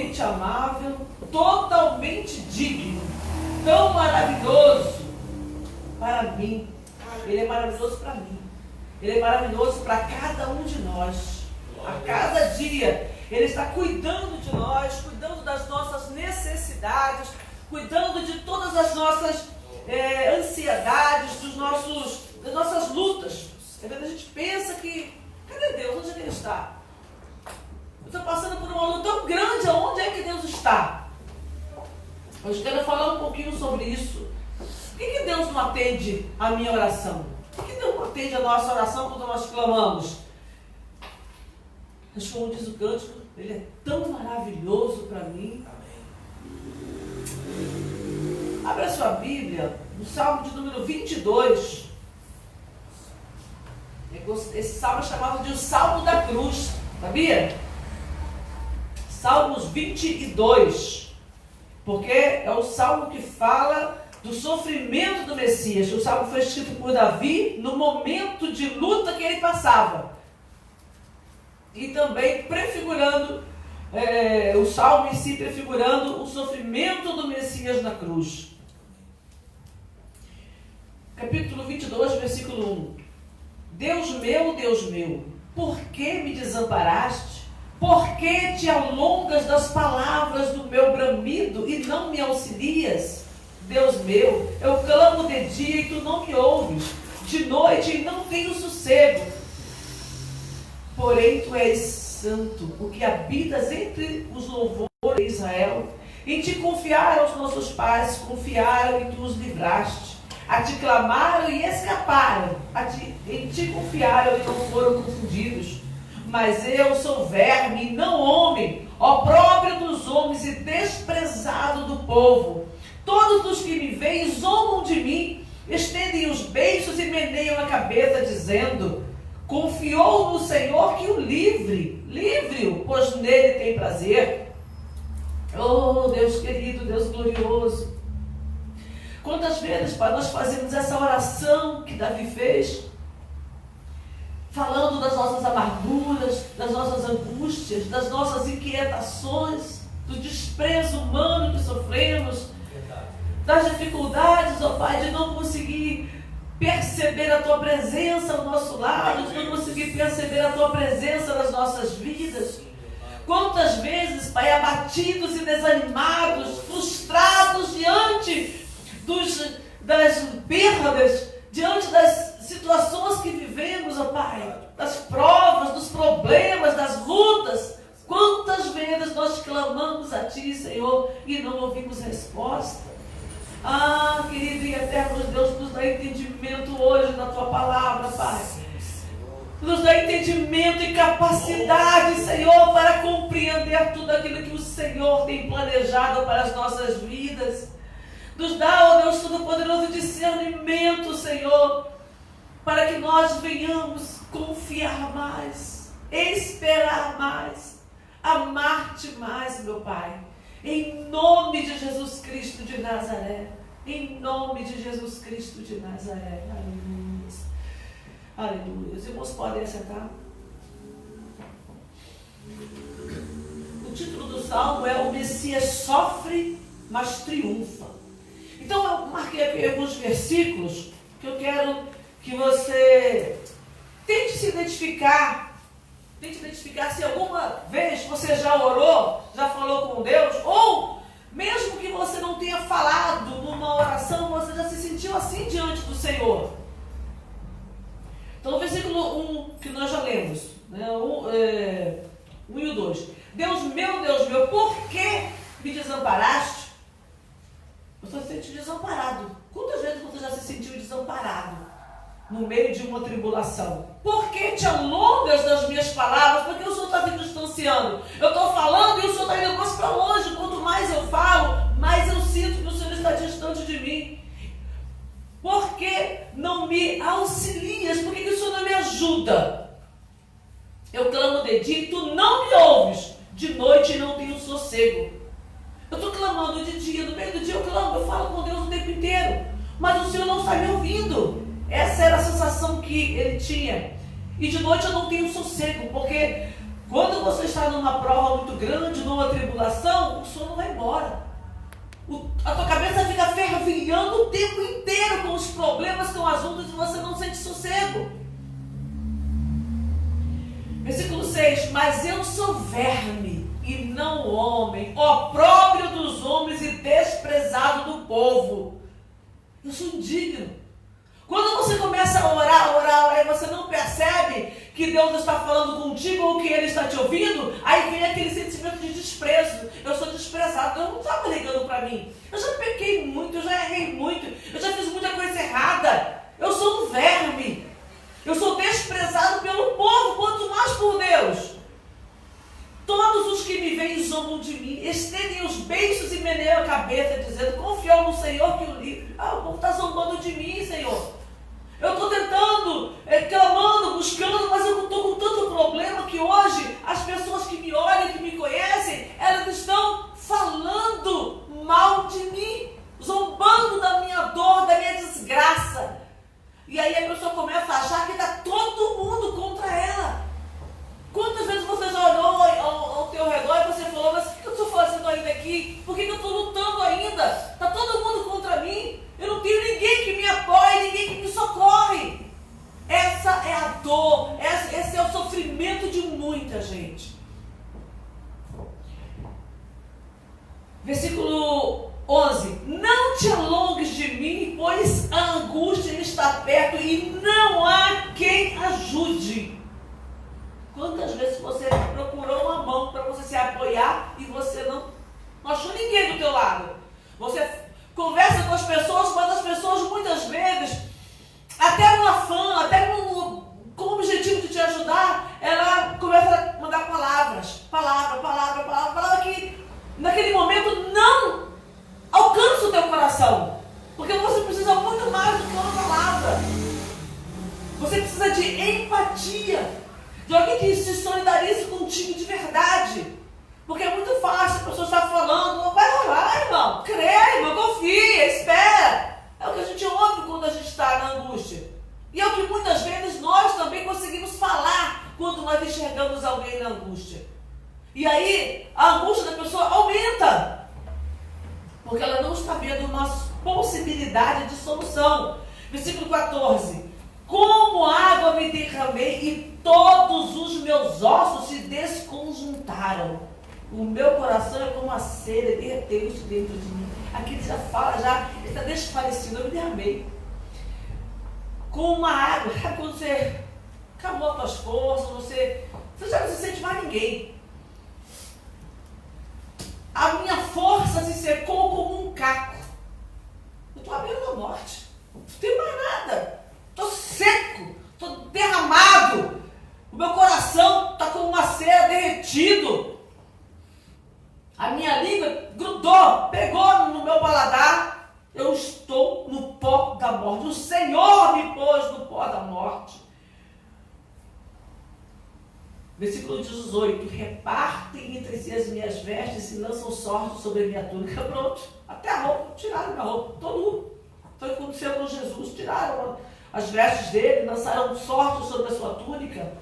totalmente amável, totalmente digno, tão maravilhoso para mim. Ele é maravilhoso para mim. Ele é maravilhoso para cada um de nós. A cada dia Ele está cuidando de nós, cuidando das nossas necessidades, cuidando de todas as nossas ansiedades, das nossas lutas. Às vezes a gente pensa que, cadê Deus? Onde é que Ele está? Eu estou passando por uma luta tão grande, onde é que Deus está? Hoje quero falar um pouquinho sobre isso. Por que Deus não atende a minha oração? Por que Deus não atende a nossa oração quando nós clamamos? Mas como diz o cântico, Ele é tão maravilhoso para mim. Abra sua Bíblia no Salmo de número 22. Esse salmo é chamado de o Salmo da Cruz, sabia? Salmos 22, porque é o salmo que fala do sofrimento do Messias. O salmo foi escrito por Davi no momento de luta que ele passava. E também prefigurando, o salmo em si prefigurando o sofrimento do Messias na cruz. Capítulo 22, versículo 1. Deus meu, por que me desamparaste? Por que te alongas das palavras do meu bramido e não me auxilias? Deus meu, eu clamo de dia e tu não me ouves, de noite e não tenho sossego. Porém tu és santo, o que habitas entre os louvores de Israel. Em ti confiaram os nossos pais, confiaram e tu os livraste. A ti clamaram e escaparam, em ti confiaram e não foram confundidos. Mas eu sou verme e não homem, opróbrio dos homens e desprezado do povo. Todos os que me veem zombam de mim, estendem os beiços e meneiam a cabeça, dizendo: confiou no Senhor que o livre-o, pois nele tem prazer. Oh, Deus querido, Deus glorioso. Quantas vezes, Pai, nós fazemos essa oração que Davi fez, falando das nossas amarguras, das nossas angústias, das nossas inquietações, do desprezo humano que sofremos, das dificuldades, ó Pai, de não conseguir perceber a Tua presença ao nosso lado, de não conseguir perceber a Tua presença nas nossas vidas. Quantas vezes, Pai, abatidos e desanimados, frustrados diante das perdas, diante das situações que vivemos, ó Pai, das provas, dos problemas, das lutas. Quantas vezes nós clamamos a Ti, Senhor, e não ouvimos resposta. Ah, querido e eterno Deus, nos dá entendimento hoje na Tua palavra, Pai. Nos dá entendimento e capacidade, Senhor, para compreender tudo aquilo que o Senhor tem planejado para as nossas vidas. Nos dá, ó Deus Todo-Poderoso, discernimento, Senhor, para que nós venhamos confiar mais, esperar mais, amar-te mais, meu Pai. Em nome de Jesus Cristo de Nazaré. Em nome de Jesus Cristo de Nazaré. Aleluia. Aleluia. Os irmãos podem sentar. O título do salmo é O Messias sofre, mas triunfa. Então eu marquei aqui alguns versículos que eu quero que você tente se identificar. Tente identificar se alguma vez você já orou, já falou com Deus, ou mesmo que você não tenha falado numa oração, você já se sentiu assim diante do Senhor. Então, o versículo 1 que nós já lemos, né, 1 e o 2. Deus meu, por que me desamparaste? Você se sente desamparado. Quantas vezes você já se sentiu desamparado no meio de uma tribulação? Por que te alongas das minhas palavras? Porque o Senhor está me distanciando. Eu estou falando e o Senhor está indo mais para longe. Quanto mais eu falo, mais eu sinto que o Senhor está distante de mim. Por que não me auxilias? Por que o Senhor não me ajuda? Eu clamo de dia e tu não me ouves. De noite não tenho sossego. Eu estou clamando de dia, no meio do dia eu clamo, eu falo com Deus o tempo inteiro. Mas o Senhor não está me ouvindo. Essa era a sensação que ele tinha. E de noite eu não tenho sossego, porque Quando você está numa prova muito grande, numa tribulação, o sono vai embora. A tua cabeça fica fervilhando o tempo inteiro com os problemas, com as lutas, e você não sente sossego. Versículo 6. Mas eu sou verme e não homem, opróbrio dos homens e desprezado do povo. Eu sou indigno. Quando você começa a orar, e você não percebe que Deus está falando contigo ou que Ele está te ouvindo, aí vem aquele sentimento de desprezo. Eu sou desprezado, Deus não estava ligando para mim. Eu já pequei muito, eu já errei muito, eu já fiz muita coisa errada. Eu sou um verme. Eu sou desprezado pelo povo, quanto mais por Deus. Todos os que me veem zombam de mim, estendem os beiços e meneiam a cabeça, dizendo: confiou no Senhor que o livre. O povo está zombando de mim, Senhor. Eu estou tentando, clamando, buscando, mas eu estou com tanto problema que hoje as pessoas que me olham, que me conhecem, elas estão falando mal de mim, zombando da minha dor, da minha desgraça. E aí a pessoa começa a achar que está todo mundo contra ela. Quantas vezes você já olhou ao teu redor e você falou: mas o que eu estou fazendo ainda aqui? Por que eu estou lutando ainda? Está todo mundo contra mim? Eu não tenho ninguém que me apoie, ninguém que me socorre. Essa é a dor, esse é o sofrimento de muita gente. Versículo 11. Não te alongues de mim, pois a angústia está perto e não há quem ajude. Quantas vezes você procurou uma mão para você se apoiar e você não achou ninguém do teu lado? Você conversa com as pessoas, mas as pessoas muitas vezes, até no afã, até com o objetivo de te ajudar, ela começa a mandar palavra que naquele momento não alcança o teu coração. Porque você precisa muito mais do que uma palavra. Você precisa de empatia. De alguém que se solidarize contigo de verdade. Porque é muito fácil, a pessoa está falando: vai rolar, irmão, crê, irmão, confia, espera. É o que a gente ouve quando a gente está na angústia. E é o que muitas vezes nós também conseguimos falar quando nós enxergamos alguém na angústia. E aí a angústia da pessoa aumenta, porque ela não está vendo uma possibilidade de solução. Versículo 14. Como água me derramei e todos os meus ossos se desconjuntaram. O meu coração é como a cera, derreteu-se dentro de mim. Aqui ele já fala, ele está desfalecido. Eu me derramei. Com uma água, quando você acabou as tuas forças, você já não se sente mais ninguém. A minha força se secou como um caco. Eu estou à beira da morte. Não tenho mais nada. Estou seco, estou derramado, o meu coração está como uma cera, derretido. A minha língua grudou, pegou no meu paladar. Eu estou no pó da morte. O Senhor me pôs no pó da morte. Versículo 18. Repartem entre si as minhas vestes e lançam sorte sobre a minha túnica. Pronto, até a roupa, tiraram minha roupa, estou nu. Foi o que aconteceu com Jesus, tiraram as vestes dele, lançaram sorte sobre a sua túnica.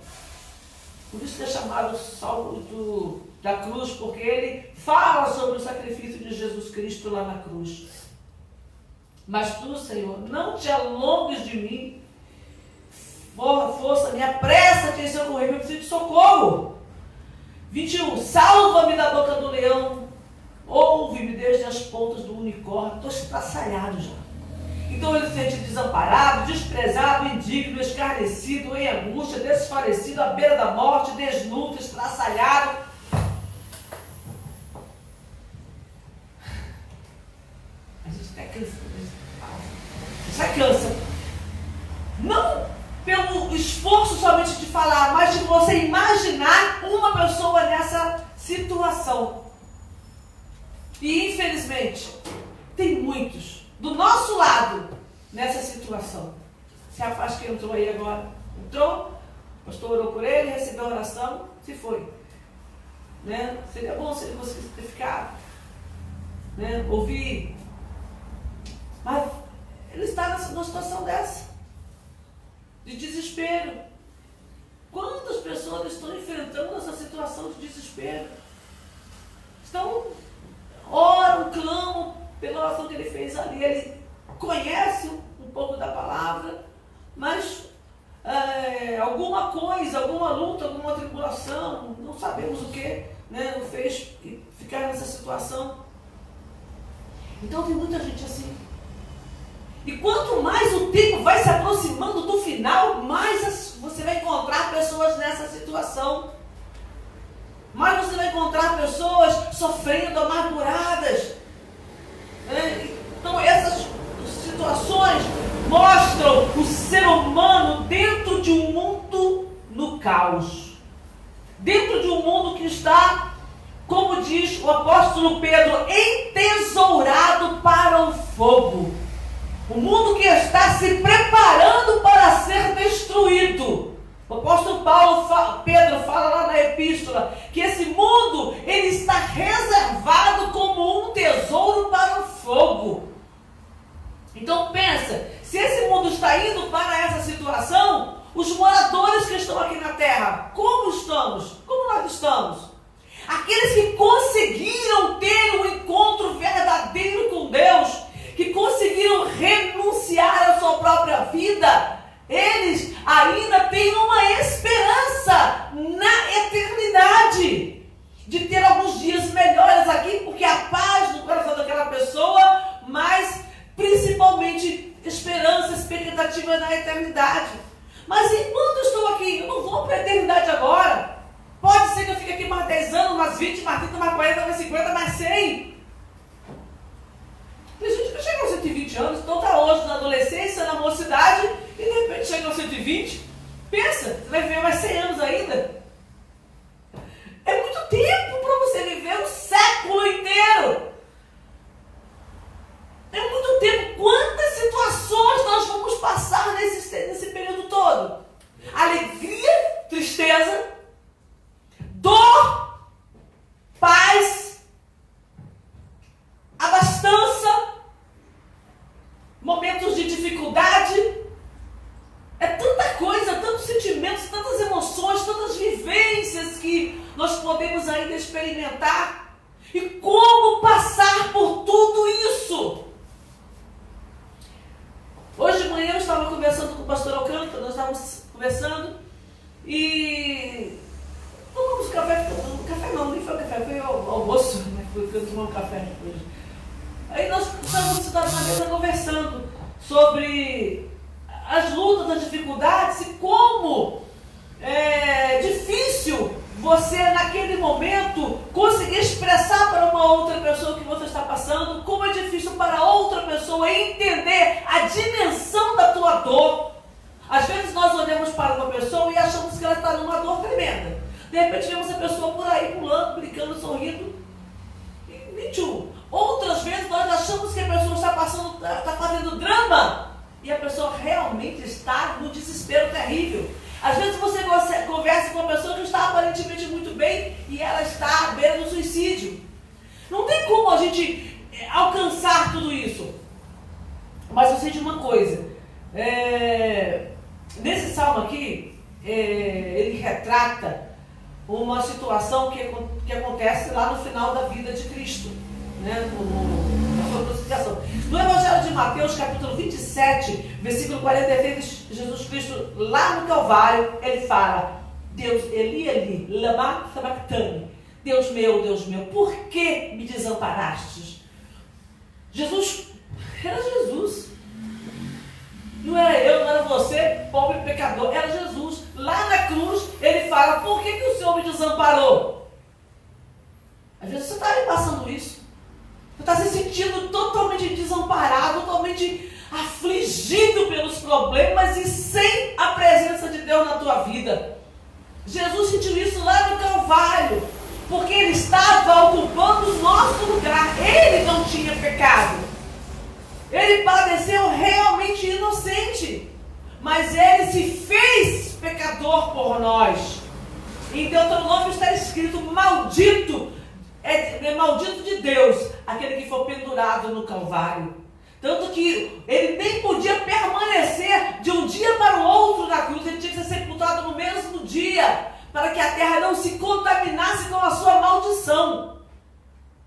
Por isso que é chamado Salmo da cruz, porque ele fala sobre o sacrifício de Jesus Cristo lá na cruz. Mas tu, Senhor, não te alongues de mim. Força, me apressa-te em socorrer, eu preciso de socorro. 21. Salva-me da boca do leão, ouve-me desde as pontas do unicórnio. Estou estraçalhado já. Então ele se sente desamparado, desprezado, indigno, escarnecido, em angústia, desfalecido, à beira da morte, desnudo, estraçalhado. A gente até cansa. Já cansa. Não pelo esforço somente de falar, mas de você imaginar uma pessoa nessa situação. E infelizmente, tem muitos do nosso lado nessa situação. Esse rapaz que entrou aí agora, entrou, o pastor orou por ele, recebeu a oração, se foi. Né? Seria bom se ele fosse ter ficado, né? Ouvir. Mas ele está numa situação dessa, de desespero. Quantas pessoas estão enfrentando essa situação? situação de desespero. Então, oram, clamam pela oração que ele fez ali. Ele conhece um pouco da palavra, mas alguma coisa, alguma luta, alguma tribulação, não sabemos o que, né, o fez ficar nessa situação. Então tem muita gente assim. E quanto mais o tempo vai se aproximando do final, mais você vai encontrar pessoas nessa situação. Mais você vai encontrar pessoas sofrendo, amarguradas. Então essas situações mostram o ser humano dentro de um mundo no caos. Dentro de um mundo que está, como diz o apóstolo Pedro, entesourado para o fogo. O mundo que está se preparando para ser destruído. O apóstolo Pedro fala lá na epístola que esse mundo ele está reservado como um tesouro para o fogo. Então pensa, se esse mundo está indo para essa situação, os moradores que estão aqui na terra, como estamos? Como nós estamos? Aqueles que conseguiram ter um encontro verdadeiro com Deus, que conseguiram renunciar à sua própria vida, eles ainda têm uma esperança na eternidade, de ter alguns dias melhores aqui, porque a paz no coração daquela pessoa, mas principalmente esperança, expectativa na eternidade. Mas enquanto eu estou aqui, eu não vou para a eternidade agora. Pode ser que eu fique aqui mais 10 anos, mais 20, mais 30, mais 40, mais 50, mais 100. Tem gente que chega aos 120 anos, então está hoje na adolescência, na mocidade, e de repente chega aos 120. Pensa, você vai viver mais 100 anos ainda. É muito tempo para você viver um século inteiro. É muito tempo. Quantas situações nós vamos passar nesse período todo? Alegria, tristeza, dor, paz, abastança, momentos de dificuldade. É tanta coisa, tantos sentimentos, tantas emoções, tantas vivências que nós podemos ainda experimentar. E como passar por tudo isso? Hoje de manhã eu estava conversando com o pastor Alcântara, nós estávamos conversando e tomamos café, nem foi café, foi almoço, né? Foi tomar um café hoje. Aí nós estávamos sentados na mesa conversando sobre as lutas, as dificuldades e como é difícil você naquele momento conseguir expressar para uma outra pessoa o que você está passando, como é difícil para outra pessoa entender a dimensão da tua dor. Às vezes nós olhamos para uma pessoa e achamos que ela está numa dor tremenda. De repente vemos a pessoa por aí pulando, brincando, sorrindo. E 21. Outras vezes nós achamos que a pessoa está fazendo drama e a pessoa realmente está no desespero terrível. Às vezes você conversa com uma pessoa que está aparentemente muito bem e ela está à beira do suicídio. Não tem como a gente alcançar tudo isso. Mas eu sei de uma coisa. Nesse salmo aqui, ele retrata uma situação que acontece lá no final da vida de Cristo, né? Na sua crucificação. No Evangelho de Mateus, capítulo 27, versículo 43, Jesus Cristo, lá no Calvário, ele fala: Deus, Eli, Eli, lama sabachthani. Deus meu, por que me desamparastes? Jesus, era Jesus. Não era eu, não era você, pobre pecador, era Jesus. Lá na cruz, ele fala: por que o Senhor me desamparou? Às vezes você está aí passando isso. Você está se sentindo totalmente desamparado, totalmente afligido pelos problemas e sem a presença de Deus na tua vida. Jesus sentiu isso lá no Calvário, porque ele estava ocupando o nosso lugar. Ele não tinha pecado. Ele padeceu realmente inocente, mas ele se fez pecador por nós. Em Deuteronômio está escrito: maldito, é maldito de Deus aquele que for pendurado no Calvário. Tanto que ele nem podia permanecer de um dia para o outro na cruz, ele tinha que ser sepultado no mesmo dia, para que a terra não se contaminasse com a sua maldição.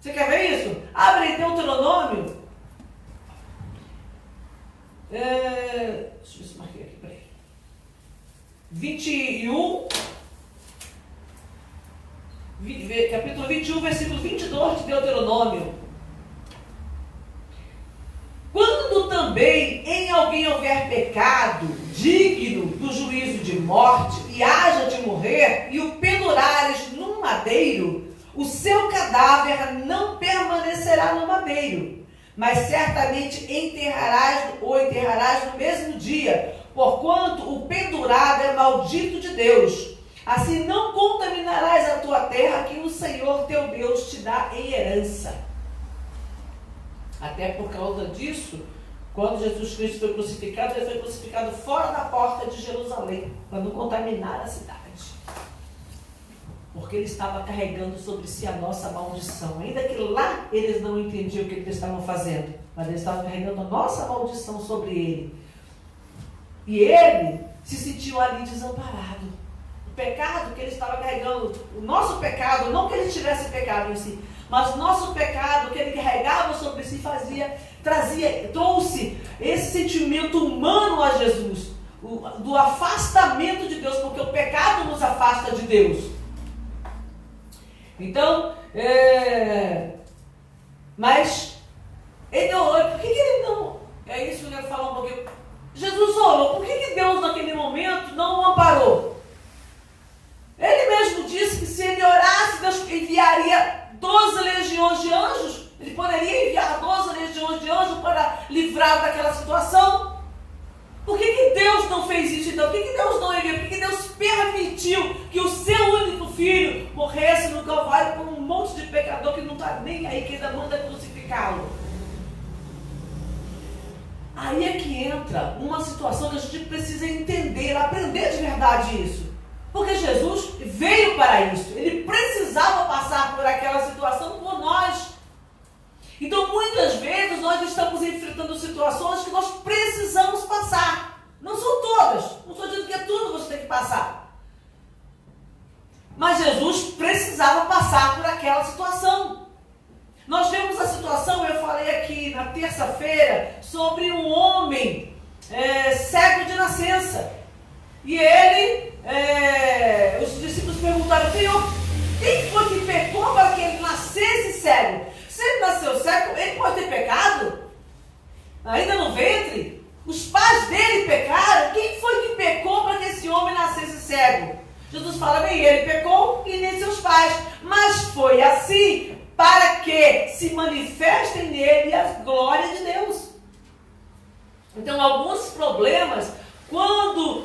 Você quer ver isso? Abre em Deuteronômio. Deixa eu ver se marquei aqui, peraí. 21, capítulo 21, versículo 22 de Deuteronômio. Quando também em alguém houver pecado digno do juízo de morte, e haja de morrer, e o pendurares num madeiro, o seu cadáver não permanecerá no madeiro, mas certamente enterrarás no mesmo dia, porquanto o pendurado é maldito de Deus. Assim não contaminarás a tua terra, que o Senhor teu Deus te dá em herança. Até por causa disso, quando Jesus Cristo foi crucificado, ele foi crucificado fora da porta de Jerusalém, para não contaminar a cidade. Porque ele estava carregando sobre si a nossa maldição. Ainda que lá eles não entendiam o que eles estavam fazendo, mas eles estavam carregando a nossa maldição sobre ele. E ele se sentiu ali desamparado. O pecado que ele estava carregando, o nosso pecado, não que ele tivesse pecado em si, mas o nosso pecado que ele carregava sobre si trouxe esse sentimento humano a Jesus, do afastamento de Deus, porque o pecado nos afasta de Deus. Então, mas ele orou, por que ele não? É isso que eu quero falar um pouquinho. Jesus orou, por que Deus naquele momento não o amparou? Ele mesmo disse que se ele orasse, Deus enviaria 12 legiões de anjos. Ele poderia enviar 12 legiões de anjos para livrar daquela situação. Por que Deus não fez isso então? Por que Deus não enviou? Por que Deus permitiu que o seu único filho morresse no Calvário por um monte de pecador que não está nem aí, que ainda manda crucificá-lo? Aí é que entra uma situação que a gente precisa entender, aprender de verdade isso. Porque Jesus veio para isso. Ele precisava passar por aquela situação por nós. Então, muitas vezes, nós estamos enfrentando situações que nós precisamos passar. Não são todas. Não estou dizendo que é tudo que você tem que passar. Mas Jesus precisava passar por aquela situação. Nós temos a situação, eu falei aqui na terça-feira, sobre um homem cego de nascença. E ele, os discípulos perguntaram: Senhor, quem foi que pecou para que ele nascesse cego? Se ele nasceu cego, ele pode ter pecado? Ainda no ventre? Os pais dele pecaram? Quem foi que pecou para que esse homem nascesse cego? Jesus fala: nem ele pecou e nem seus pais, mas foi assim para que se manifestem nele a glória de Deus. Então, alguns problemas, quando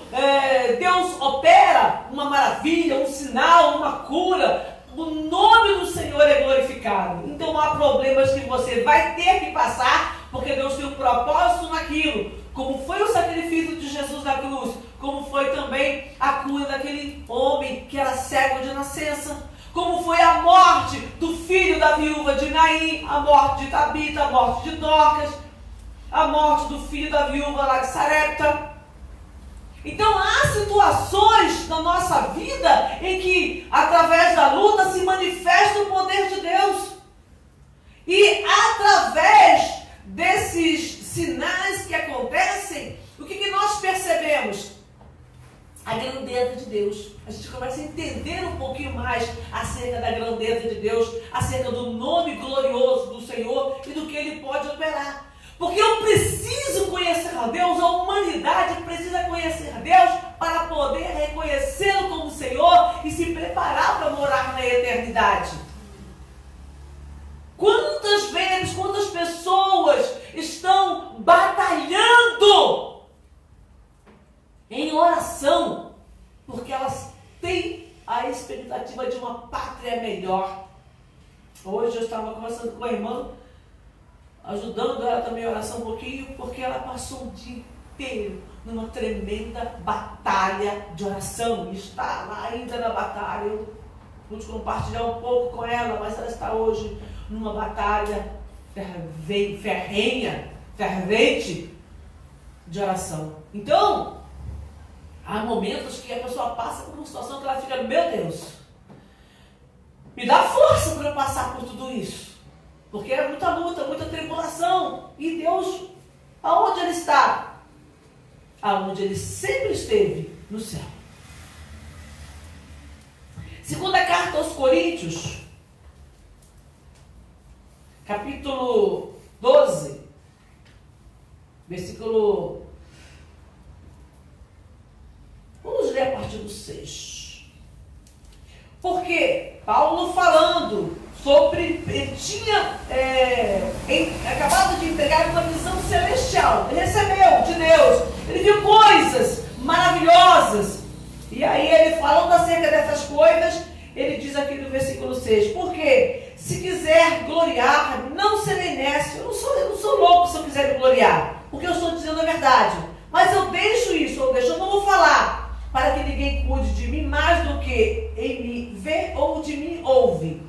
Deus opera uma maravilha, um sinal, uma cura, o nome do Senhor é glorificado. Então há problemas que você vai ter que passar, porque Deus tem um propósito naquilo. Como foi o sacrifício de Jesus na cruz, como foi também a cura daquele homem que era cego de nascença, como foi a morte do filho da viúva de Naim, a morte de Tabita, a morte de Dorcas, a morte do filho da viúva lá de Sarepta. Então há situações na nossa vida em que, através da luta, se manifesta o poder de Deus. E através desses sinais que acontecem, o que nós percebemos? A grandeza de Deus. A gente começa a entender um pouquinho mais acerca da grandeza de Deus, acerca do nome glorioso do Senhor e do que Ele pode operar. Porque eu preciso conhecer a Deus, a humanidade precisa conhecer a Deus para poder reconhecê-lo como Senhor e se preparar para morar na eternidade. Quantas vezes, quantas pessoas estão batalhando em oração, porque elas têm a expectativa de uma pátria melhor. Hoje eu estava conversando com a irmã, ajudando ela também a oração um pouquinho, porque ela passou o dia inteiro numa tremenda batalha de oração, e está lá ainda na batalha. Eu pude compartilhar um pouco com ela, mas ela está hoje numa batalha fervente de oração. Então, Há momentos que a pessoa passa por uma situação que ela fica, meu Deus, me dá força para eu passar por tudo isso. Porque é muita luta, muita tribulação. E Deus, aonde Ele está? Aonde Ele sempre esteve, no céu. Segunda carta aos Coríntios, capítulo 12, versículo... Vamos ler a partir do 6. Porque Paulo falando sobre... Ele tinha acabado de entregar uma visão celestial. Ele recebeu de Deus. Ele viu coisas maravilhosas. E aí ele falando acerca dessas coisas, ele diz aqui no versículo 6. Porque se quiser gloriar, não serei nécio. Eu não sou louco se eu quiser me gloriar. Porque eu estou dizendo a verdade. Mas eu deixo isso, eu não vou falar. Para que ninguém cuide de mim mais do que em me vê ou de mim ouve.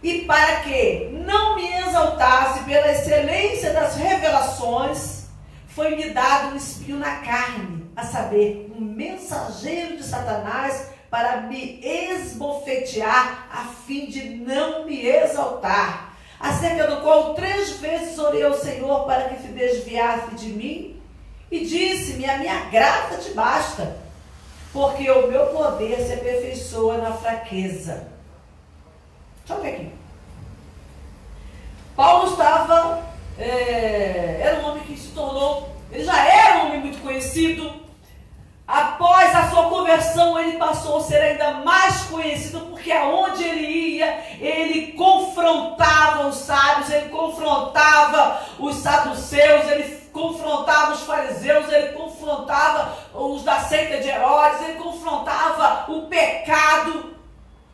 E para que não me exaltasse pela excelência das revelações, foi-me dado um espinho na carne, a saber, um mensageiro de Satanás para me esbofetear, a fim de não me exaltar. Acerca do qual 3 vezes orei ao Senhor para que se desviasse de mim, e disse-me, a minha graça te basta, porque o meu poder se aperfeiçoa na fraqueza. Deixa eu ver aqui. Paulo estava, era um homem que se tornou, ele já era um homem muito conhecido. Após a sua conversão, ele passou a ser ainda mais conhecido, porque aonde ele ia, ele confrontava os sábios, ele confrontava os saduceus, ele confrontava os fariseus, ele confrontava os da seita de Herodes, ele confrontava o pecado,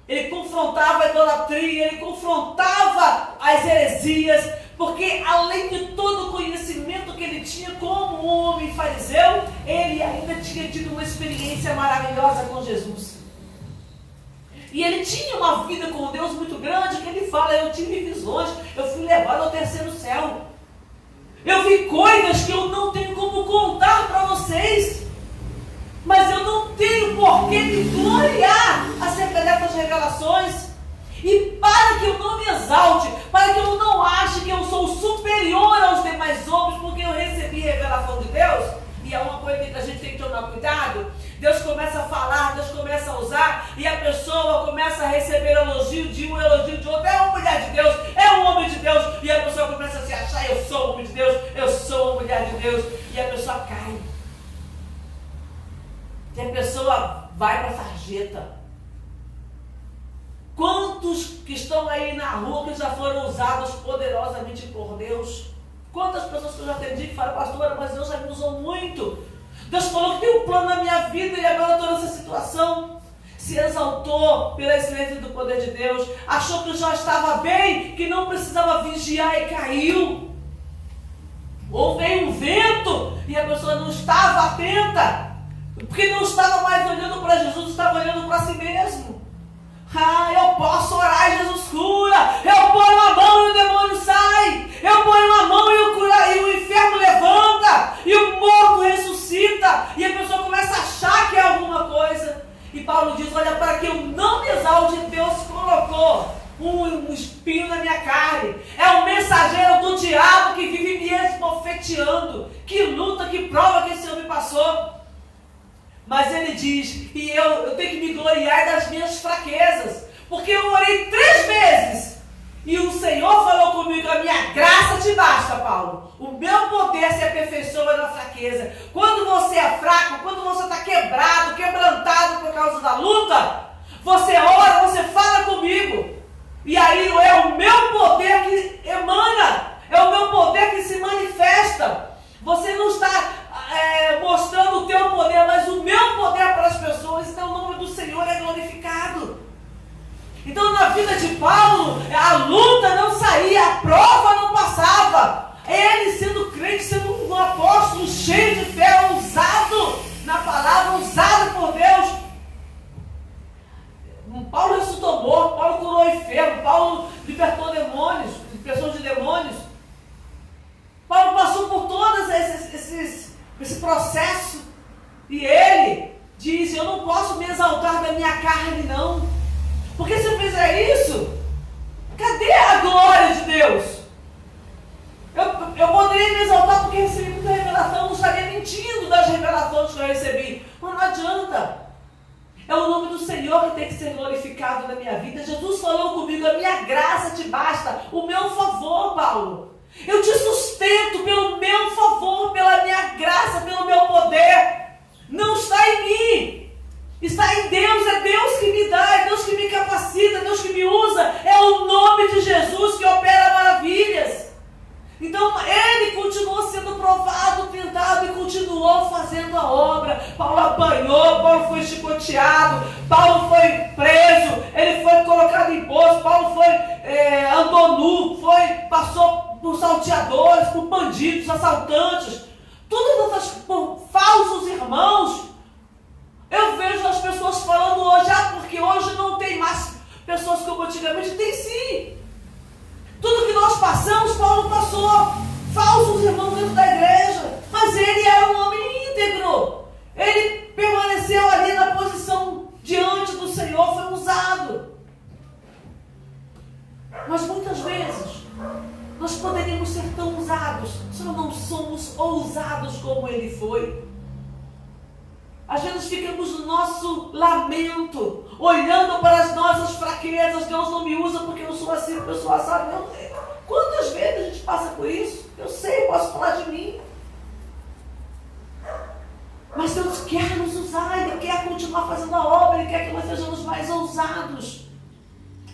ele confrontava a idolatria, ele confrontava as heresias, porque além de todo o conhecimento que ele tinha como um homem fariseu, ele ainda tinha tido uma experiência maravilhosa com Jesus. E ele tinha uma vida com Deus muito grande, que ele fala, eu tive visões, eu fui levado ao 3º céu. Eu vi coisas que eu não tenho como contar para vocês. Mas eu não tenho por que me gloriar acerca dessas revelações. E para que eu não me exalte, para que eu não ache que eu sou superior aos demais homens, porque eu recebi revelação de Deus, e é uma coisa que a gente tem que tomar cuidado. Deus começa a falar, Deus começa a usar, e a pessoa começa a receber elogio de um, elogio de outro. É uma mulher de Deus, é um homem de Deus, e a pessoa começa a se achar, eu sou um homem de Deus, eu sou uma mulher de Deus, e a pessoa cai. E a pessoa vai para a sarjeta. Quantos que estão aí na rua que já foram usados poderosamente por Deus? Quantas pessoas que eu já atendi que falam, pastora, mas Deus já me usou muito. Deus falou que tem um plano na minha vida e agora eu estou nessa situação. Se exaltou pela excelência do poder de Deus, achou que já estava bem, que não precisava vigiar e caiu. Ou veio um vento e a pessoa não estava atenta, porque não estava mais olhando para Jesus, estava olhando para si mesmo. Ah, eu posso orar e Jesus cura. Eu ponho a mão e o demônio sai. Eu ponho a mão e o inferno levanta. E o morto ressuscita. E a pessoa começa a achar que é alguma coisa. E Paulo diz, olha, para que eu não me exalte, Deus colocou um espinho na minha carne. É um mensageiro do diabo que vive me esbofeteando. Que luta, que prova que esse homem passou. Mas ele diz, e eu tenho que me gloriar das minhas fraquezas, porque eu orei 3 vezes, e o Senhor falou comigo, a minha graça te basta, Paulo, o meu poder se aperfeiçoa na fraqueza. Quando você é fraco, quando você está quebrado, quebrantado por causa da luta, você ora, você fala comigo, e aí é o meu poder que emana, é o meu poder que se manifesta. Você não está mostrando o teu poder, mas o meu poder para as pessoas, então o nome do Senhor é glorificado. Então na vida de Paulo, a luta não saía, a prova não passava. Ele sendo crente, sendo um apóstolo cheio de fé, usado na palavra, usado por Deus. Paulo ressuscitou morto, Paulo curou enfermo, Paulo libertou demônios, pessoas de demônios. Paulo passou por todos esse processo, E ele diz, eu não posso me exaltar da minha carne, não. Porque se eu fizer isso, cadê a glória de Deus? Eu poderia me exaltar porque recebi muita revelação, não estaria mentindo das revelações que eu recebi. Mas não adianta. É o nome do Senhor que tem que ser glorificado na minha vida. Jesus falou comigo, a minha graça te basta, o meu favor, Paulo. Eu te sustento pelo meu favor, pela minha graça, pelo meu poder. Não está em mim, está em Deus. É Deus que me dá, é Deus que me capacita, é Deus que me usa. É o nome de Jesus que opera maravilhas. Então ele continuou sendo provado, tentado e continuou fazendo a obra. Paulo apanhou, Paulo foi chicoteado, Paulo foi preso, ele foi colocado em poço, Paulo andou nu, passou por salteadores, por bandidos, assaltantes, por falsos irmãos. Eu vejo as pessoas falando hoje, porque hoje não tem mais pessoas como antigamente. Tem sim. Tudo que nós passamos, Paulo passou. Falsos irmãos dentro da igreja. Mas ele era um homem íntegro. Ele permaneceu ali na posição diante do Senhor, foi usado. Mas muitas vezes, nós poderíamos ser tão usados, só não somos ousados como ele foi. Às vezes ficamos no nosso lamento, olhando para as nossas fraquezas. Deus não me usa porque eu sou assim, porque eu sou assado. Quantas vezes a gente passa por isso? Eu sei, eu posso falar de mim. Mas Deus quer nos usar, Ele quer continuar fazendo a obra, Ele quer que nós sejamos mais ousados.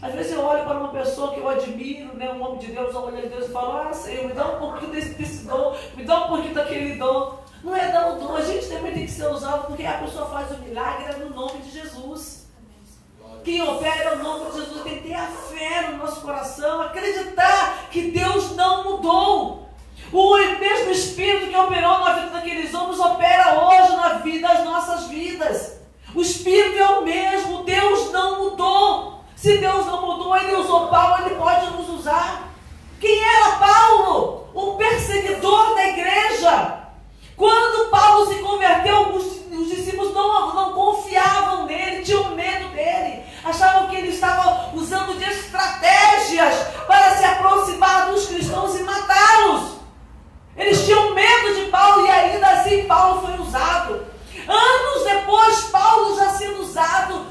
Às vezes eu olho para uma pessoa que eu admiro, né, um homem de Deus, eu olho de Deus e falo, Senhor, me dá um pouquinho desse dom, me dá um pouquinho daquele dom. Não é dar o dom, a gente também tem que ser usado, porque a pessoa faz o milagre no nome de Jesus. Quem opera é o nome de Jesus, tem que ter a fé no nosso coração, acreditar que Deus não mudou. O mesmo Espírito que operou na vida daqueles homens opera hoje na vida das nossas vidas. O Espírito é o mesmo, Deus não mudou. Se Deus não mudou, Ele usou Paulo, Ele pode nos usar. Quem era Paulo? Um perseguidor da igreja. Quando Paulo se converteu, os discípulos não confiavam nele, tinham medo dele, achavam que ele estava usando de estratégias para se aproximar dos cristãos e matá-los. Eles tinham medo de Paulo e ainda assim Paulo foi usado. Anos depois, Paulo já sendo usado,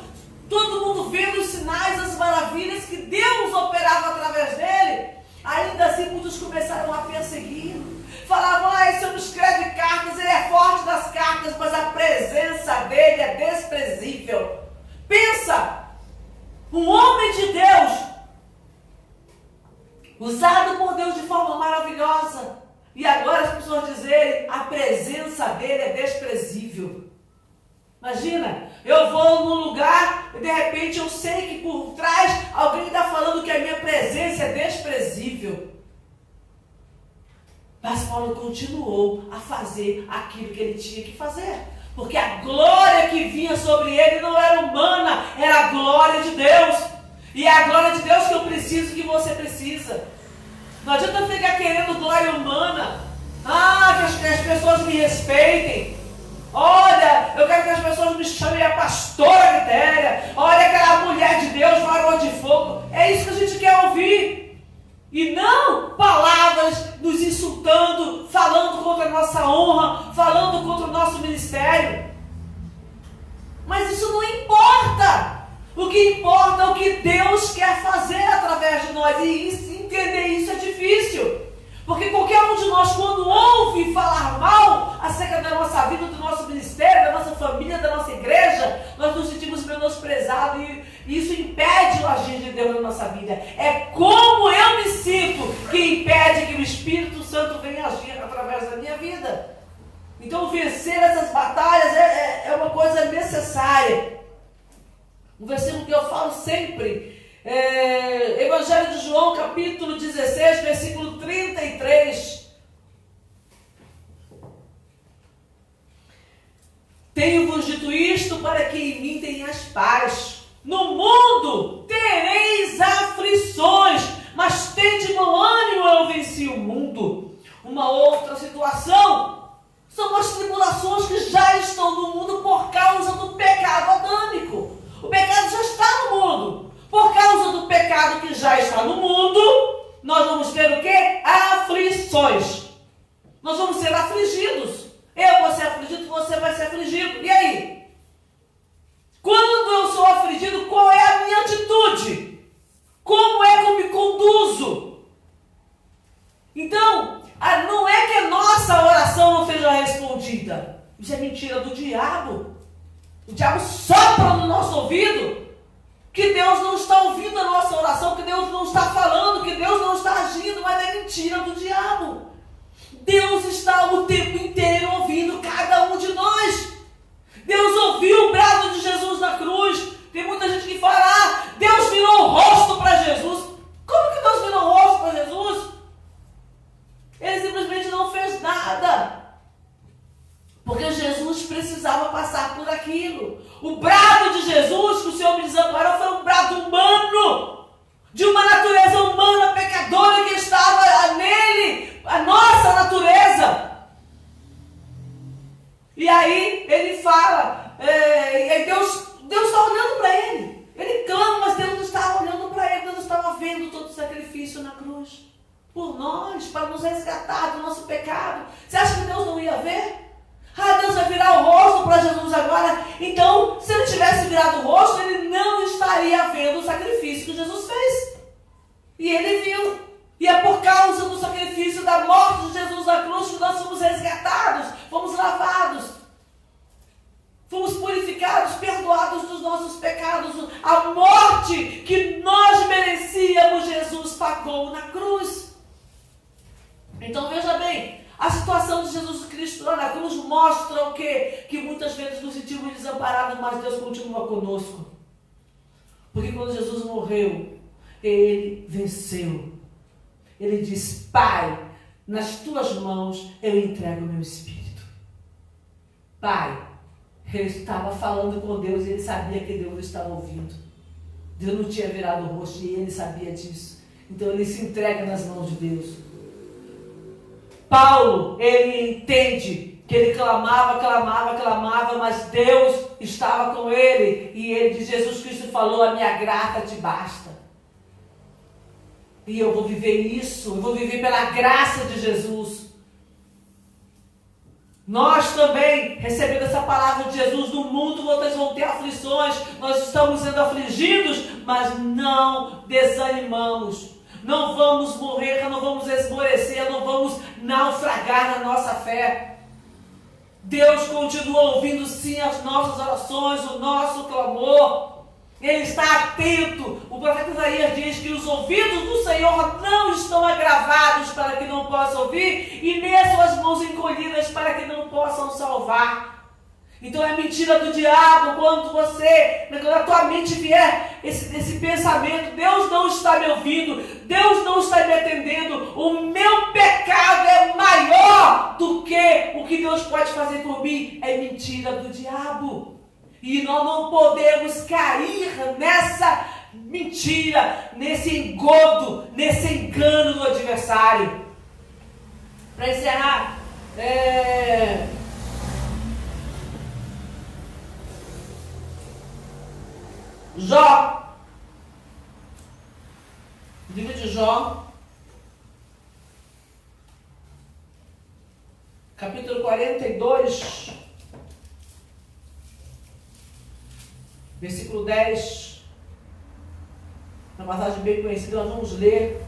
todo mundo vendo os sinais, as maravilhas que Deus operava através dele, ainda assim muitos começaram a persegui-lo. Falavam, esse homem escreve cartas, ele é forte nas cartas, mas a presença dele é desprezível. Pensa, um homem de Deus, usado por Deus de forma maravilhosa, e agora as pessoas dizerem, a presença dele é desprezível. Imagina, eu vou num lugar e de repente eu sei que por trás alguém está falando que a minha presença é desprezível. Mas Paulo continuou a fazer aquilo que ele tinha que fazer. Porque a glória que vinha sobre ele não era humana, era a glória de Deus. E é a glória de Deus que eu preciso, que você precisa. Não adianta ficar querendo glória humana. Que as pessoas me respeitem. Olha, eu quero que as pessoas me chamem a pastora Vitéria. Olha aquela mulher de Deus, varão de fogo. É isso que a gente quer ouvir. E não palavras nos insultando, falando contra a nossa honra, falando contra o nosso ministério. Mas isso não importa. O que importa é o que Deus quer fazer através de nós. E entender isso é difícil. Porque qualquer um de nós, quando ouve falar mal acerca da nossa vida, do nosso ministério, da nossa família, da nossa igreja, nós nos sentimos menosprezados e isso impede o agir de Deus na nossa vida. É como eu me sinto que impede que o Espírito Santo venha agir através da minha vida. Então vencer essas batalhas é uma coisa necessária. Um versículo que eu falo sempre, Evangelho de João, capítulo 16, versículo 33. Tenho-vos dito isto para que em mim tenhas paz. No mundo tereis aflições, mas tende bom ânimo, eu venci o mundo. Uma outra situação são as tribulações que já estão no mentira. Isso é mentira do diabo. O diabo sopra no nosso ouvido que Deus não está ouvindo a nossa oração, que Deus não está falando, que Deus não está agindo, mas é mentira do diabo. Deus está o tempo inteiro ouvindo cada um de nós. Deus ouviu o brado de Jesus na cruz. Tem muita gente que fala, Deus virou o rosto para Jesus. Como que Deus virou o rosto para Jesus? Ele simplesmente não fez nada. Porque Jesus precisava passar por aquilo. O brado de Jesus que o Senhor me desamparou foi um brado humano, de uma natureza humana pecadora que estava nele, a nossa natureza. E aí ele fala, Deus está olhando para ele. Ele clama, mas Deus não estava olhando para ele. Deus estava vendo todo o sacrifício na cruz por nós, para nos resgatar do nosso pecado. Você acha que Deus não ia ver? Deus vai virar o rosto para Jesus agora. Então, se ele tivesse virado o rosto, ele não estaria vendo o sacrifício que Jesus fez. E ele viu. E é por causa do sacrifício da morte de Jesus na cruz que nós fomos resgatados, fomos lavados, fomos purificados, perdoados dos nossos pecados. A morte que nós merecíamos, Jesus pagou na cruz. Então veja bem, a situação de Jesus Cristo lá na cruz mostra o quê? Que muitas vezes nos sentimos desamparados, mas Deus continua conosco. Porque quando Jesus morreu, ele venceu. Ele diz, Pai, nas tuas mãos eu entrego o meu espírito. Pai, ele estava falando com Deus e ele sabia que Deus estava ouvindo. Deus não tinha virado o rosto e ele sabia disso. Então ele se entrega nas mãos de Deus. Paulo, ele entende que ele clamava, mas Deus estava com ele. E ele diz, Jesus Cristo falou, a minha graça te basta. E eu vou viver isso, eu vou viver pela graça de Jesus. Nós também, recebendo essa palavra de Jesus, no mundo vocês vão ter aflições, nós estamos sendo afligidos, mas não desanimamos. Não vamos morrer, não vamos esmorecer, não vamos naufragar na nossa fé. Deus continua ouvindo sim as nossas orações, o nosso clamor. Ele está atento. O profeta Isaías diz que os ouvidos do Senhor não estão agravados para que não possam ouvir, e mesmo as mãos encolhidas para que não possam salvar. Então é mentira do diabo quando a tua mente vier esse pensamento, Deus não está me ouvindo, Deus não está me atendendo, o meu pecado é maior do que o que Deus pode fazer por mim. É mentira do diabo. E nós não podemos cair nessa mentira, nesse engodo, nesse engano do adversário. Para encerrar, Jó, livro de Jó, capítulo 42, versículo 10, uma passagem bem conhecida, nós vamos ler.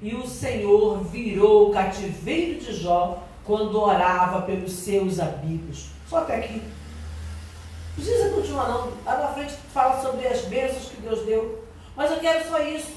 E o Senhor virou o cativeiro de Jó quando orava pelos seus amigos. Só até aqui. Não precisa continuar não. Lá na frente fala sobre as bênçãos que Deus deu. Mas eu quero só isso.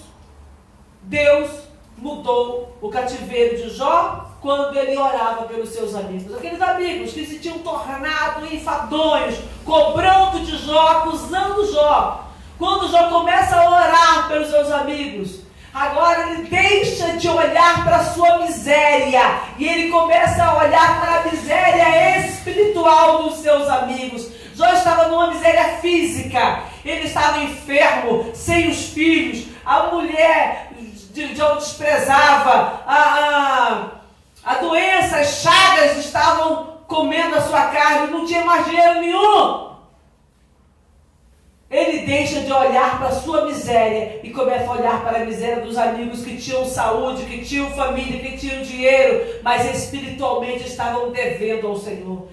Deus mudou o cativeiro de Jó quando ele orava pelos seus amigos. Aqueles amigos que se tinham tornado enfadonhos, cobrando de Jó, acusando Jó. Quando Jó começa a orar pelos seus amigos, agora ele deixa de olhar para a sua miséria e ele começa a olhar para a miséria espiritual dos seus amigos. Jó estava numa miséria física, ele estava enfermo, sem os filhos, a mulher de Jó desprezava, a doença, as chagas estavam comendo a sua carne, não tinha mais dinheiro nenhum. Ele deixa de olhar para a sua miséria e começa a olhar para a miséria dos amigos que tinham saúde, que tinham família, que tinham dinheiro, mas espiritualmente estavam devendo ao Senhor.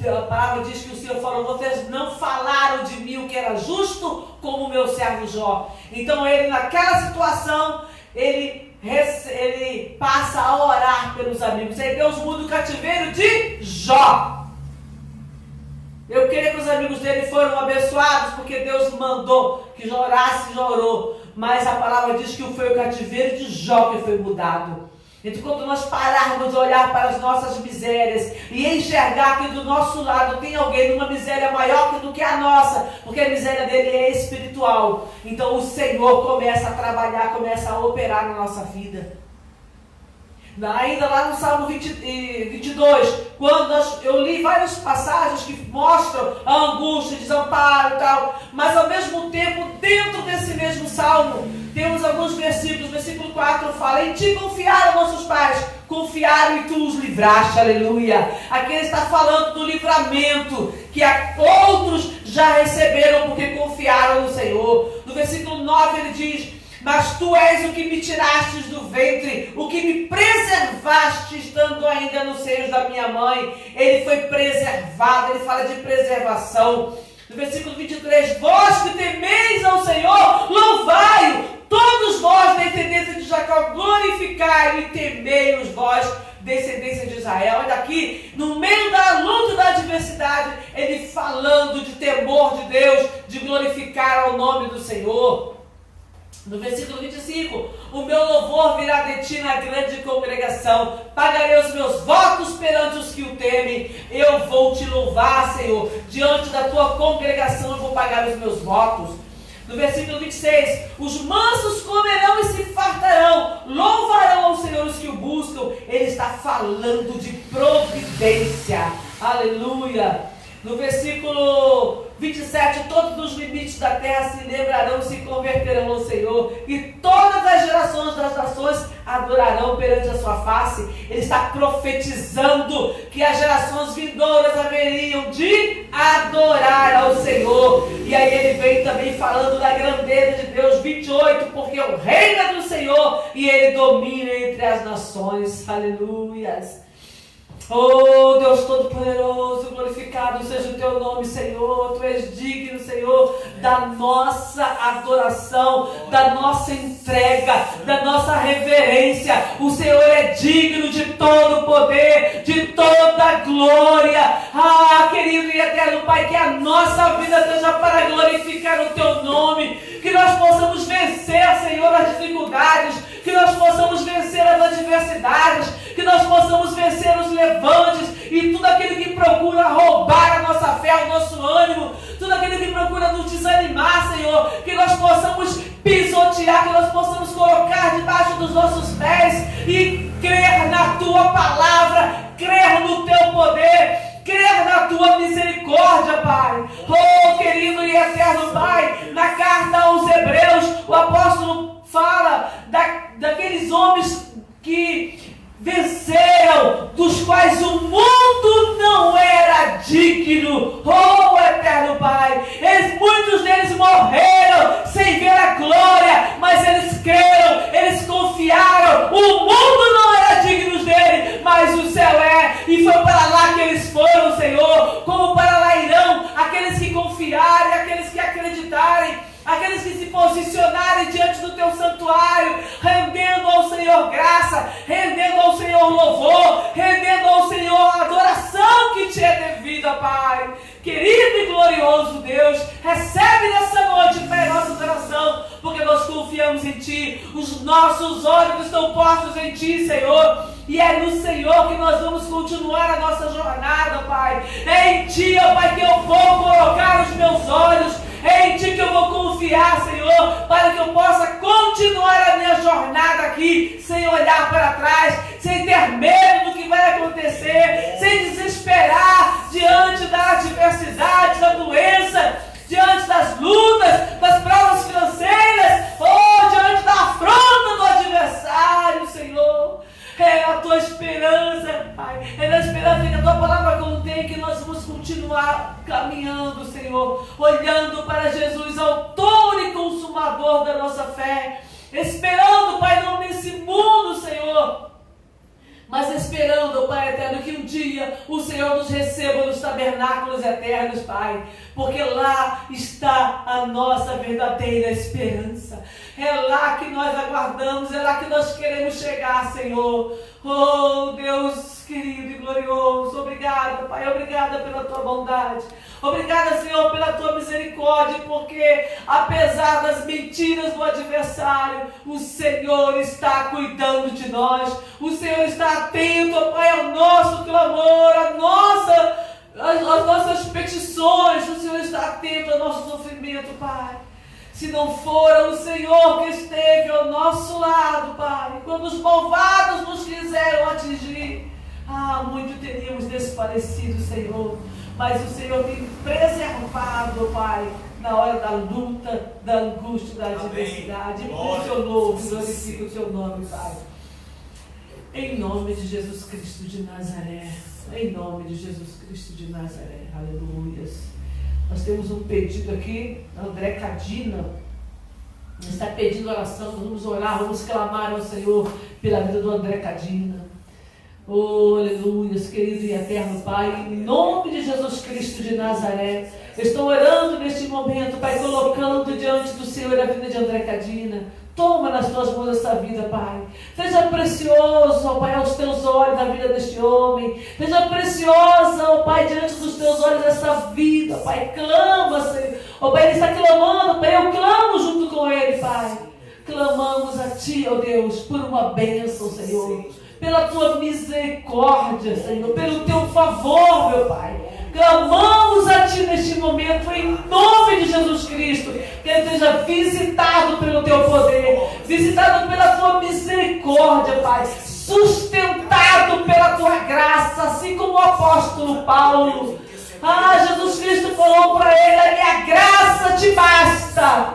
A palavra diz que o Senhor falou, vocês não falaram de mim o que era justo como o meu servo Jó. Então ele, naquela situação, ele ele passa a orar pelos amigos. Aí Deus muda o cativeiro de Jó. Eu creio que os amigos dele foram abençoados, porque Deus mandou que Jó orasse e Jó orou. Mas a palavra diz que foi o cativeiro de Jó que foi mudado. Então, quando nós pararmos de olhar para as nossas misérias e enxergar que do nosso lado tem alguém numa miséria maior do que a nossa, porque a miséria dele é espiritual, então o Senhor começa a trabalhar, começa a operar na nossa vida. Ainda lá no Salmo 22, quando eu li várias passagens que mostram a angústia, desamparo e tal, mas ao mesmo tempo, dentro desse mesmo Salmo, temos alguns versículos. Versículo 4 fala: em ti confiaram nossos pais, confiaram e tu os livraste, aleluia. Aqui ele está falando do livramento que outros já receberam porque confiaram no Senhor. No versículo 9 ele diz: mas tu és o que me tirastes do ventre, o que me preservaste estando ainda nos seios da minha mãe. Ele foi preservado, ele fala de preservação. No versículo 23, vós que temeis ao Senhor, louvai-o. Todos vós, descendência de Jacó, glorificai-o e temei-os vós, descendência de Israel. Olha aqui, no meio da luta, da adversidade, ele falando de temor de Deus, de glorificar ao nome do Senhor. No versículo 25, o meu louvor virá de ti na grande congregação, pagarei os meus votos perante os que o temem, eu vou te louvar, Senhor, diante da tua congregação eu vou pagar os meus votos. No versículo 26, os mansos comerão e se fartarão, louvarão ao Senhor os que o buscam. Ele está falando de providência, aleluia. No versículo 27, todos os limites da terra se lembrarão, se converterão ao Senhor, e todas as gerações das nações adorarão perante a sua face. Ele está profetizando que as gerações vindouras haveriam de adorar ao Senhor. E aí ele vem também falando da grandeza de Deus. 28, porque o reino é do Senhor e ele domina entre as nações. Aleluias. Oh Deus Todo-Poderoso, glorificado seja o teu nome, Senhor. Tu és digno, Senhor, da nossa adoração, da nossa entrega, da nossa reverência. O Senhor é digno de todo poder, de toda glória. Ah, querido e eterno Pai, que a nossa vida seja para glorificar o teu nome, que nós possamos vencer, Senhor, as dificuldades, que nós possamos vencer as adversidades, que nós possamos vencer os levantes e tudo aquilo que procura roubar a nossa fé, o nosso ânimo, tudo aquilo que procura nos desanimar, Senhor, que nós possamos pisotear, que nós possamos colocar debaixo dos nossos pés e crer na tua palavra, crer no teu poder, crer na tua misericórdia, Pai. Oh, querido e eterno Pai, na carta aos Hebreus, o apóstolo fala daqueles homens que venceram, dos quais o mundo não era digno. Oh, eterno Pai, muitos deles morreram sem ver a glória, mas eles creram, eles confiaram. O mundo não era digno dele, mas o céu é, e foi para lá que eles foram, Senhor. Como para lá irão aqueles que confiarem, aqueles que acreditarem, aqueles que se posicionarem diante do teu santuário, rendendo ao Senhor graça, rendendo ao Senhor louvor, rendendo ao Senhor a adoração que te é devida, Pai. Querido e glorioso Deus, recebe nessa noite, Pai, a nossa adoração, porque nós confiamos em Ti, os nossos olhos estão postos em Ti, Senhor, e é no Senhor que nós vamos continuar a nossa jornada, Pai. É em Ti, ó Pai, que eu vou colocar os meus olhos, é em Ti que eu vou confiar, Senhor, para que eu possa continuar a minha jornada aqui, sem olhar para trás, sem ter medo do que vai acontecer, sem desesperar diante da adversidade, da doença, diante das lutas, das provas financeiras, ou diante da afronta do adversário, Senhor. É a tua esperança, Pai. É na esperança que a tua palavra contém que nós vamos continuar caminhando, Senhor, olhando para Jesus, autor e consumador da nossa fé, esperando, Pai, não nesse mundo, Senhor, mas esperando, Pai eterno, que um dia o Senhor nos receba nos tabernáculos eternos, Pai, porque lá está a nossa verdadeira esperança. É lá que nós aguardamos, é lá que nós queremos chegar, Senhor. Oh, Deus querido e glorioso, obrigada, Pai, obrigada pela tua bondade. Obrigada, Senhor, pela tua misericórdia, porque apesar das mentiras do adversário, o Senhor está cuidando de nós. O Senhor está atento, Pai, ao nosso clamor, às nossas petições. O Senhor está atento ao nosso sofrimento, Pai. Se não for o Senhor que esteve ao nosso lado, Pai, quando os malvados nos quiseram atingir, muito teríamos desfalecido, Senhor. Mas o Senhor tem preservado, Pai, na hora da luta, da angústia, da adversidade. Por teu nome, glorifica o teu nome, Pai. Em nome de Jesus Cristo de Nazaré. Em nome de Jesus Cristo de Nazaré. Aleluias. Nós temos um pedido aqui, André Cadina está pedindo oração. Vamos orar, vamos clamar ao Senhor pela vida do André Cadina. Oh, aleluia, querido e eterno Pai, em nome de Jesus Cristo de Nazaré, estou orando neste momento, Pai, colocando diante do Senhor a vida de André Cadina. Toma nas tuas mãos essa vida, Pai. Seja precioso, ó Pai, aos teus olhos a vida deste homem. Seja preciosa, ó Pai, diante dos teus olhos essa vida, Pai. Clama, Senhor. Ó Pai, ele está clamando, Pai, eu clamo junto com ele, Pai. Clamamos a Ti, ó Deus, por uma bênção, Senhor. Pela Tua misericórdia, Senhor. Pelo Teu favor, meu Pai. Clamamos a Ti neste momento, em nome de Jesus Cristo, que Ele seja visitado pelo Teu poder, visitado pela Tua misericórdia, Pai, sustentado pela Tua graça, assim como o apóstolo Paulo. Jesus Cristo falou para ele: a minha graça te basta,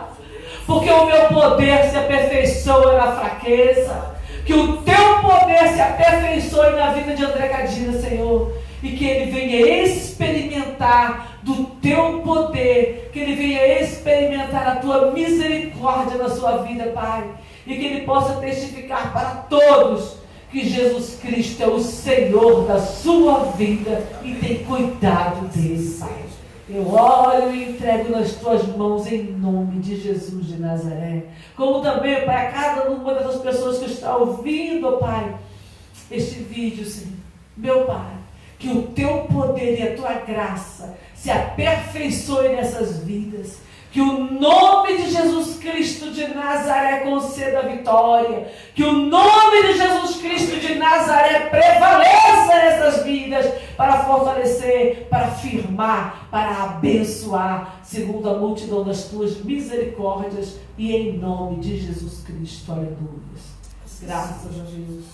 porque o meu poder se aperfeiçoa na fraqueza. Que o Teu poder se aperfeiçoe na vida de André Cadina, Senhor. E que ele venha experimentar do Teu poder, que ele venha experimentar a Tua misericórdia na sua vida, Pai. E que ele possa testificar para todos que Jesus Cristo é o Senhor da sua vida e tem cuidado dele, Pai. Eu oro e entrego nas Tuas mãos em nome de Jesus de Nazaré. Como também, Pai, a cada uma dessas pessoas que está ouvindo, Pai, este vídeo, Senhor. Meu Pai, que o Teu poder e a Tua graça se aperfeiçoe nessas vidas. Que o nome de Jesus Cristo de Nazaré conceda a vitória. Que o nome de Jesus Cristo de Nazaré prevaleça nessas vidas para fortalecer, para firmar, para abençoar, segundo a multidão das Tuas misericórdias e em nome de Jesus Cristo. Aleluia. Graças a Deus.